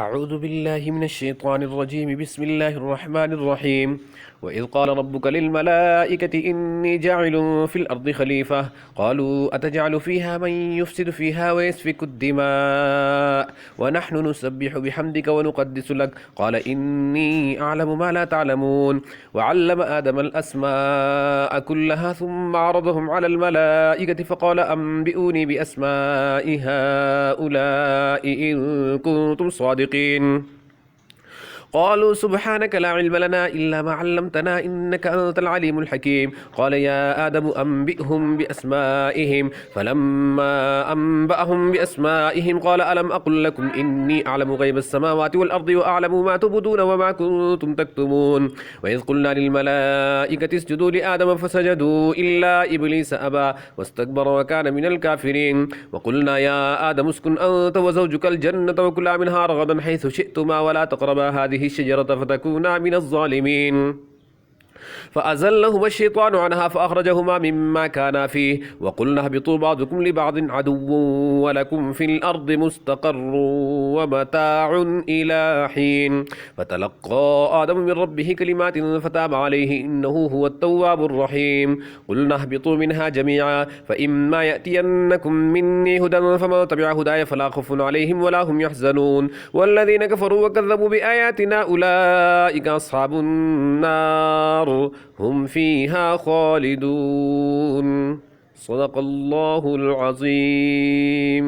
أعوذ بالله من الشيطان الرجيم. بسم الله الرحمن الرحيم. وإذ قال ربك للملائكة إني جاعل في الأرض خليفة قالوا أتجعل فيها من يفسد فيها ويسفك الدماء ونحن نسبح بحمدك ونقدس لك قال إني أعلم ما لا تعلمون وعلم آدم الأسماء كلها ثم عرضهم على الملائكة فقال أنبئوني بأسماء هؤلاء إن كنتم صادقين. قالوا سبحانك لا علم لنا إلا ما علمتنا إنك أنت العليم الحكيم. قال يا آدم أنبئهم بأسمائهم فلما أنبأهم بأسمائهم قال ألم أقل لكم إني أعلم غيب السماوات والأرض وأعلم ما تبدون وما كنتم تكتمون. وإذ قلنا للملائكة اسجدوا لآدم فسجدوا إلا إبليس أبى واستكبر وكان من الكافرين. وقلنا يا آدم اسكن أنت وزوجك الجنة وكلا منها رغدا حيث شئتما ولا تقربا هذه الشجرة فتكونا من الظالمين. فأزلهما الشيطان عنها فأخرجهما مما كانا فيه وقلنا اهبطوا بعضكم لبعض عدو ولكم في الأرض مستقر ومتاع إلى حين. فتلقى آدم من ربه كلمات فتاب عليه إنه هو التواب الرحيم. قلنا اهبطوا منها جميعا فإما يأتينكم مني هدى فمن تبع هداي فلا خوف عليهم ولا هم يحزنون والذين كفروا وكذبوا بآياتنا أولئك أصحاب النار هم فيها خالدون. صدق الله العظيم.